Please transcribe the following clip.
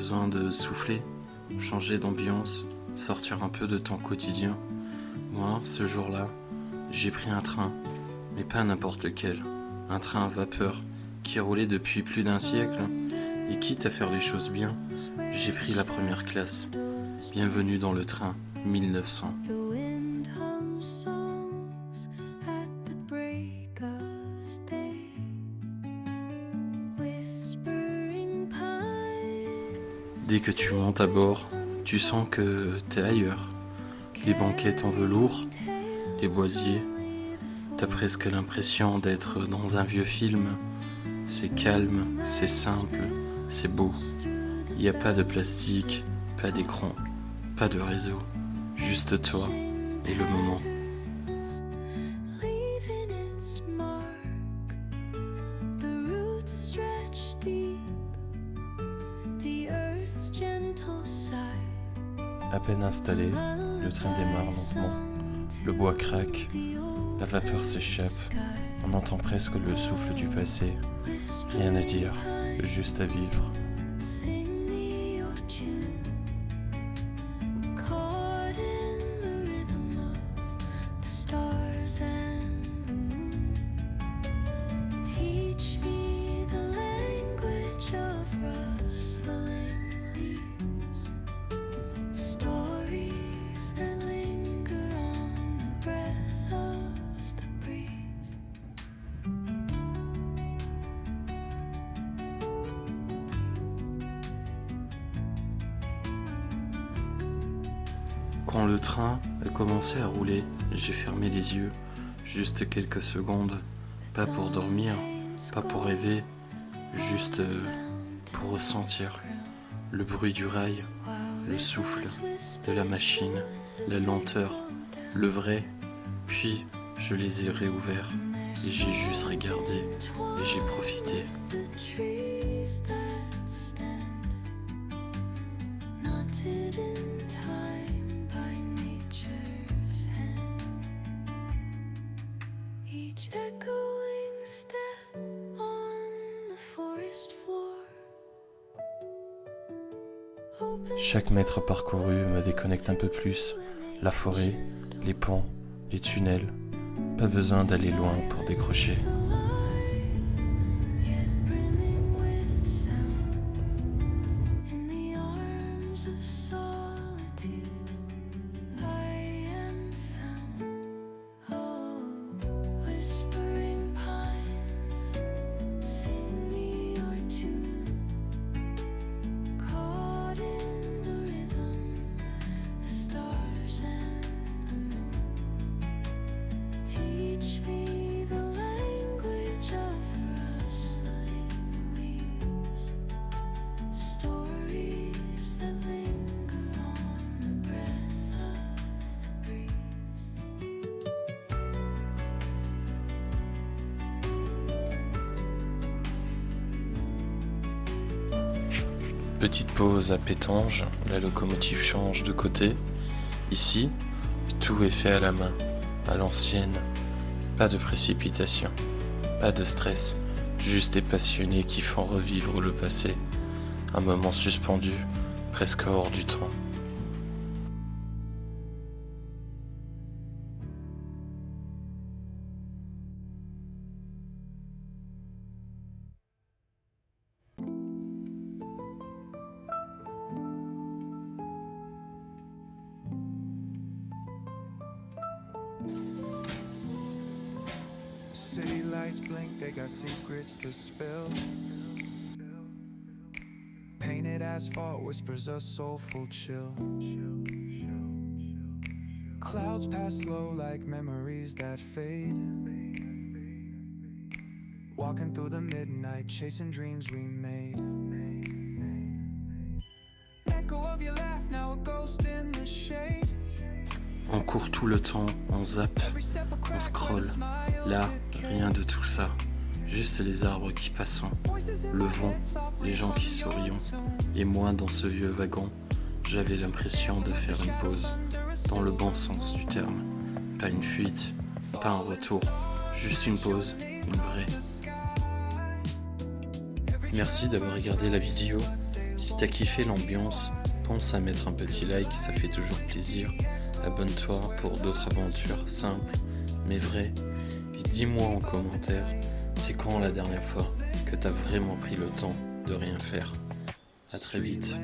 besoin de souffler, changer d'ambiance, sortir un peu de ton quotidien. Moi, ce jour-là, j'ai pris un train, mais pas n'importe lequel. Un train à vapeur qui roulait depuis plus d'1 siècle. Et quitte à faire les choses bien, j'ai pris la première classe. Bienvenue dans le train 1900. Dès que tu montes à bord, tu sens que t'es ailleurs. Les banquettes en velours, les boisiers, t'as presque l'impression d'être dans un vieux film. C'est calme, c'est simple, c'est beau. Il n'y a pas de plastique, pas d'écran, pas de réseau, juste toi et le moment. À peine installé, le train démarre lentement. Le bois craque, la vapeur s'échappe. On entend presque le souffle du passé. Rien à dire, juste à vivre. Quand le train a commencé à rouler, j'ai fermé les yeux, juste quelques secondes, pas pour dormir, pas pour rêver, juste pour ressentir le bruit du rail, le souffle de la machine, la lenteur, le vrai. Puis je les ai réouverts et j'ai juste regardé et j'ai profité. Chaque mètre parcouru me déconnecte un peu plus. La forêt, les ponts, les tunnels. Pas besoin d'aller loin pour décrocher. Petite pause à Pétange, la locomotive change de côté. Ici, tout est fait à la main, à l'ancienne. Pas de précipitation, pas de stress, juste des passionnés qui font revivre le passé. Un moment suspendu, presque hors du temps. City lights blink, they got secrets to spill. Painted asphalt whispers a soulful chill. Clouds pass slow like memories that fade. Walking through the midnight, chasing dreams we made. Echo of your laugh, now a ghost in the shade. On court tout le temps, on zappe, on scrolle. Là, rien de tout ça. Juste les arbres qui passent, le vent, les gens qui sourient. Et moi, dans ce vieux wagon, j'avais l'impression de faire une pause, dans le bon sens du terme. Pas une fuite, pas un retour, juste une pause, une vraie. Merci d'avoir regardé la vidéo. Si t'as kiffé l'ambiance, pense à mettre un petit like, ça fait toujours plaisir. Abonne-toi pour d'autres aventures simples mais vraies. Et dis-moi en commentaire, c'est quand la dernière fois que t'as vraiment pris le temps de rien faire. À très vite.